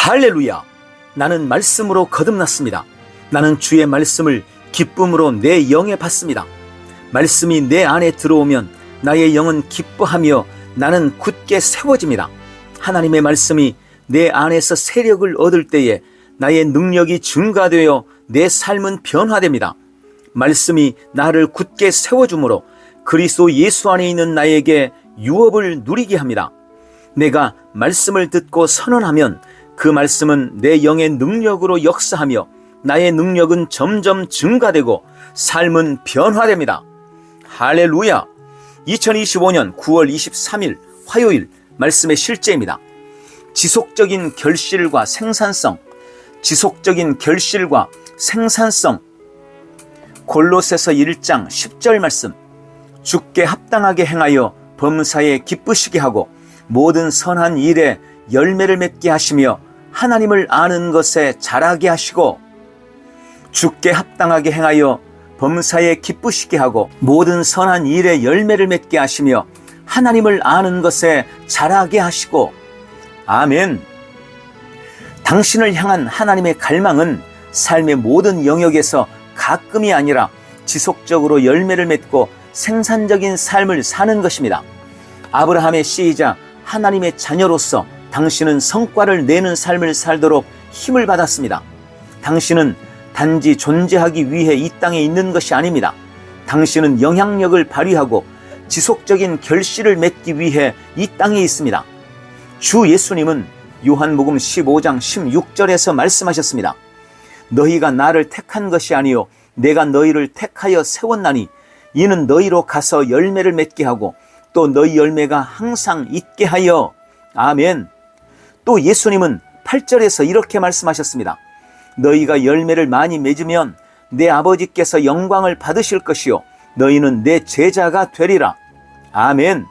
할렐루야! 나는 말씀으로 거듭났습니다. 나는 주의 말씀을 기쁨으로 내 영에 받습니다. 말씀이 내 안에 들어오면 나의 영은 기뻐하며 나는 굳게 세워집니다. 하나님의 말씀이 내 안에서 세력을 얻을 때에 나의 능력이 증가되어 내 삶은 변화됩니다. 말씀이 나를 굳게 세워주므로 그리스도 예수 안에 있는 나에게 유업을 누리게 합니다. 내가 말씀을 듣고 선언하면 그 말씀은 내 영의 능력으로 역사하며 나의 능력은 점점 증가되고 삶은 변화됩니다. 할렐루야! 2025년 9월 23일 화요일 말씀의 실제입니다. 지속적인 결실과 생산성, 지속적인 결실과 생산성. 골로새서 1장 10절 말씀. 주께 합당하게 행하여 범사에 기쁘시게 하고 모든 선한 일에 열매를 맺게 하시며 하나님을 아는 것에 자라게 하시고, 주께 합당하게 행하여 범사에 기쁘시게 하고 모든 선한 일에 열매를 맺게 하시며 하나님을 아는 것에 자라게 하시고. 아멘. 당신을 향한 하나님의 갈망은 삶의 모든 영역에서 가끔이 아니라 지속적으로 열매를 맺고 생산적인 삶을 사는 것입니다. 아브라함의 씨이자 하나님의 자녀로서 당신은 성과를 내는 삶을 살도록 힘을 받았습니다. 당신은 단지 존재하기 위해 이 땅에 있는 것이 아닙니다. 당신은 영향력을 발휘하고 지속적인 결실을 맺기 위해 이 땅에 있습니다. 주 예수님은 요한복음 15장 16절에서 말씀하셨습니다. 너희가 나를 택한 것이 아니요 내가 너희를 택하여 세웠나니 이는 너희로 가서 열매를 맺게 하고 또 너희 열매가 항상 있게 하여. 아멘. 또 예수님은 8절에서 이렇게 말씀하셨습니다. 너희가 열매를 많이 맺으면 내 아버지께서 영광을 받으실 것이요 너희는 내 제자가 되리라. 아멘.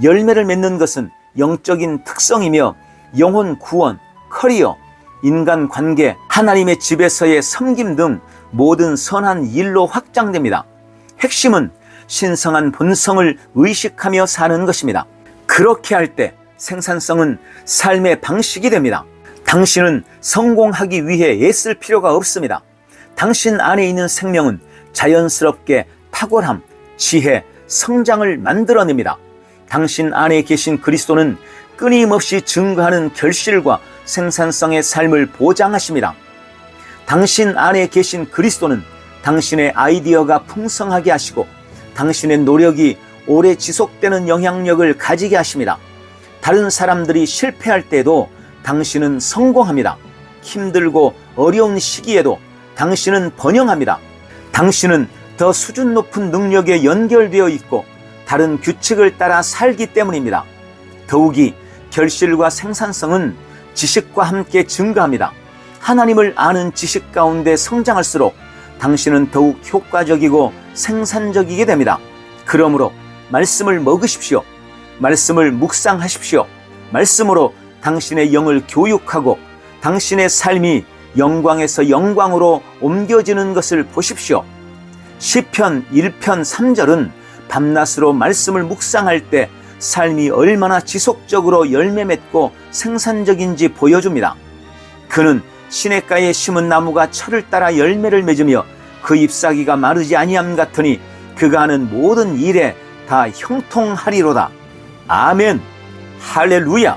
열매를 맺는 것은 영적인 특성이며 영혼 구원, 커리어, 인간관계, 하나님의 집에서의 섬김 등 모든 선한 일로 확장됩니다. 핵심은 신성한 본성을 의식하며 사는 것입니다. 그렇게 할 때 생산성은 삶의 방식이 됩니다. 당신은 성공하기 위해 애쓸 필요가 없습니다. 당신 안에 있는 생명은 자연스럽게 탁월함, 지혜, 성장을 만들어냅니다. 당신 안에 계신 그리스도는 끊임없이 증가하는 결실과 생산성의 삶을 보장하십니다. 당신 안에 계신 그리스도는 당신의 아이디어가 풍성하게 하시고 당신의 노력이 오래 지속되는 영향력을 가지게 하십니다. 다른 사람들이 실패할 때도 당신은 성공합니다. 힘들고 어려운 시기에도 당신은 번영합니다. 당신은 더 수준 높은 능력에 연결되어 있고 다른 규칙을 따라 살기 때문입니다. 더욱이 결실과 생산성은 지식과 함께 증가합니다. 하나님을 아는 지식 가운데 성장할수록 당신은 더욱 효과적이고 생산적이게 됩니다. 그러므로 말씀을 먹으십시오. 말씀을 묵상하십시오. 말씀으로 당신의 영을 교육하고 당신의 삶이 영광에서 영광으로 옮겨지는 것을 보십시오. 시편 1편 3절은 밤낮으로 말씀을 묵상할 때 삶이 얼마나 지속적으로 열매 맺고 생산적인지 보여줍니다. 그는 시냇가에 심은 나무가 철을 따라 열매를 맺으며 그 잎사귀가 마르지 아니함 같으니 그가 하는 모든 일에 다 형통하리로다. 아멘. 할렐루야.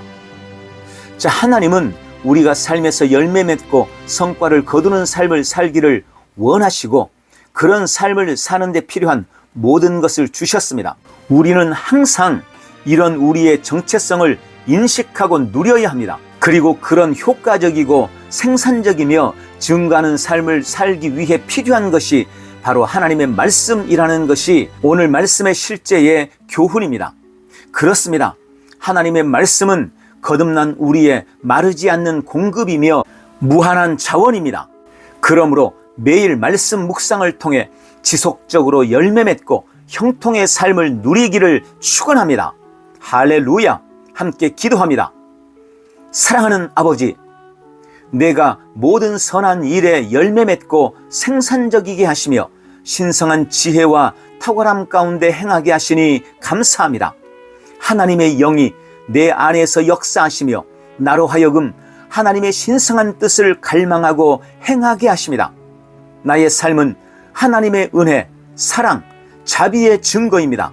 자, 하나님은 우리가 삶에서 열매 맺고 성과를 거두는 삶을 살기를 원하시고 그런 삶을 사는 데 필요한 모든 것을 주셨습니다. 우리는 항상 이런 우리의 정체성을 인식하고 누려야 합니다. 그리고 그런 효과적이고 생산적이며 증가하는 삶을 살기 위해 필요한 것이 바로 하나님의 말씀이라는 것이 오늘 말씀의 실제의 교훈입니다. 그렇습니다. 하나님의 말씀은 거듭난 우리의 마르지 않는 공급이며 무한한 자원입니다. 그러므로 매일 말씀 묵상을 통해 지속적으로 열매 맺고 형통의 삶을 누리기를 축원합니다. 할렐루야. 함께 기도합니다. 사랑하는 아버지, 내가 모든 선한 일에 열매 맺고 생산적이게 하시며 신성한 지혜와 탁월함 가운데 행하게 하시니 감사합니다. 하나님의 영이 내 안에서 역사하시며 나로 하여금 하나님의 신성한 뜻을 갈망하고 행하게 하십니다. 나의 삶은 하나님의 은혜, 사랑, 자비의 증거입니다.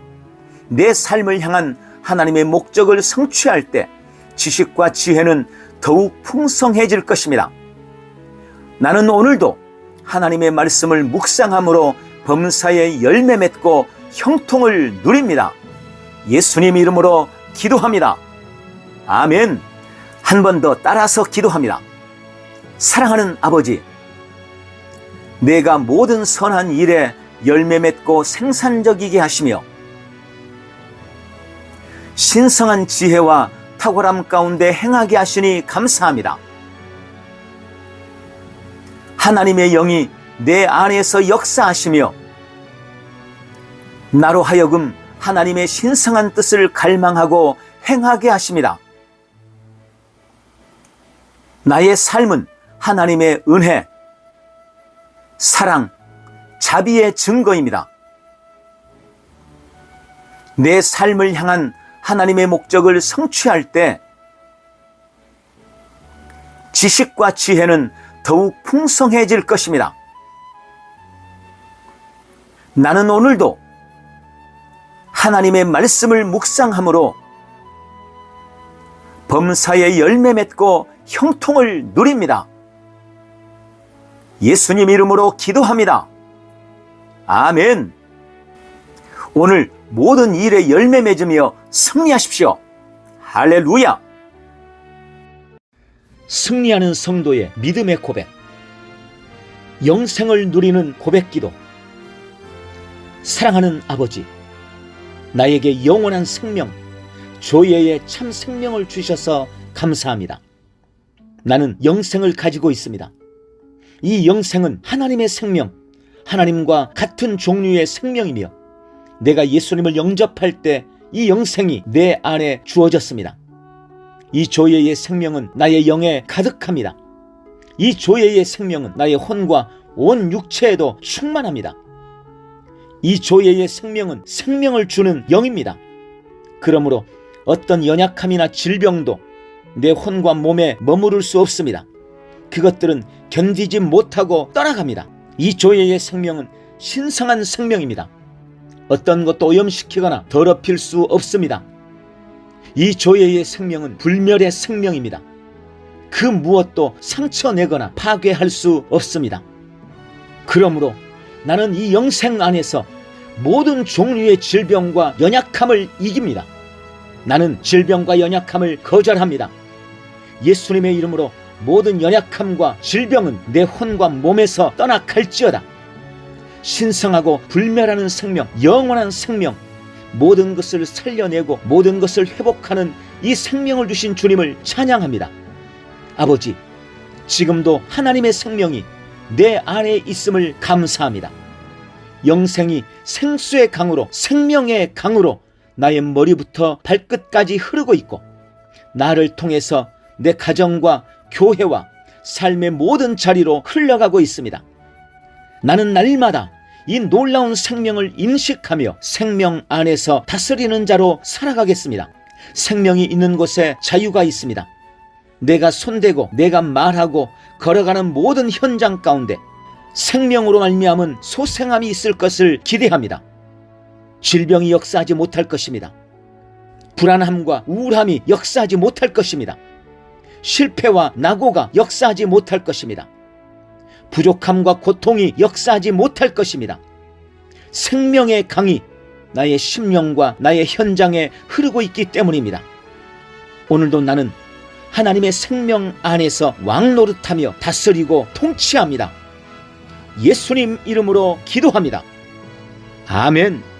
내 삶을 향한 하나님의 목적을 성취할 때 지식과 지혜는 더욱 풍성해질 것입니다. 나는 오늘도 하나님의 말씀을 묵상함으로 범사에 열매 맺고 형통을 누립니다. 예수님 이름으로 기도합니다. 아멘. 한 번 더 따라서 기도합니다. 사랑하는 아버지, 내가 모든 선한 일에 열매 맺고 생산적이게 하시며 신성한 지혜와 탁월함 가운데 행하게 하시니 감사합니다. 하나님의 영이 내 안에서 역사하시며 나로 하여금 하나님의 신성한 뜻을 갈망하고 행하게 하십니다. 나의 삶은 하나님의 은혜, 사랑, 자비의 증거입니다. 내 삶을 향한 하나님의 목적을 성취할 때 지식과 지혜는 더욱 풍성해질 것입니다. 나는 오늘도 하나님의 말씀을 묵상함으로 범사에 열매 맺고 형통을 누립니다. 예수님 이름으로 기도합니다. 아멘. 오늘 모든 일에 열매 맺으며 승리하십시오. 할렐루야. 승리하는 성도의 믿음의 고백, 영생을 누리는 고백기도. 사랑하는 아버지, 나에게 영원한 생명, 조예의 참 생명을 주셔서 감사합니다. 나는 영생을 가지고 있습니다. 이 영생은 하나님의 생명, 하나님과 같은 종류의 생명이며 내가 예수님을 영접할 때 이 영생이 내 안에 주어졌습니다. 이 조예의 생명은 나의 영에 가득합니다. 이 조예의 생명은 나의 혼과 온 육체에도 충만합니다. 이 조예의 생명은 생명을 주는 영입니다. 그러므로 어떤 연약함이나 질병도 내 혼과 몸에 머무를 수 없습니다. 그것들은 견디지 못하고 떠나갑니다. 이 조예의 생명은 신성한 생명입니다. 어떤 것도 오염시키거나 더럽힐 수 없습니다. 이 조예의 생명은 불멸의 생명입니다. 그 무엇도 상처내거나 파괴할 수 없습니다. 그러므로 나는 이 영생 안에서 모든 종류의 질병과 연약함을 이깁니다. 나는 질병과 연약함을 거절합니다. 예수님의 이름으로 모든 연약함과 질병은 내 혼과 몸에서 떠나갈지어다. 신성하고 불멸하는 생명, 영원한 생명, 모든 것을 살려내고 모든 것을 회복하는 이 생명을 주신 주님을 찬양합니다. 아버지, 지금도 하나님의 생명이 내 안에 있음을 감사합니다. 영생이 생수의 강으로, 생명의 강으로 나의 머리부터 발끝까지 흐르고 있고 나를 통해서 내 가정과 교회와 삶의 모든 자리로 흘러가고 있습니다. 나는 날마다 이 놀라운 생명을 인식하며 생명 안에서 다스리는 자로 살아가겠습니다. 생명이 있는 곳에 자유가 있습니다. 내가 손대고 내가 말하고 걸어가는 모든 현장 가운데 생명으로 말미암은 소생함이 있을 것을 기대합니다. 질병이 역사하지 못할 것입니다. 불안함과 우울함이 역사하지 못할 것입니다. 실패와 낙오가 역사하지 못할 것입니다. 부족함과 고통이 역사하지 못할 것입니다. 생명의 강이 나의 심령과 나의 현장에 흐르고 있기 때문입니다. 오늘도 나는 하나님의 생명 안에서 왕노릇하며 다스리고 통치합니다. 예수님 이름으로 기도합니다. 아멘.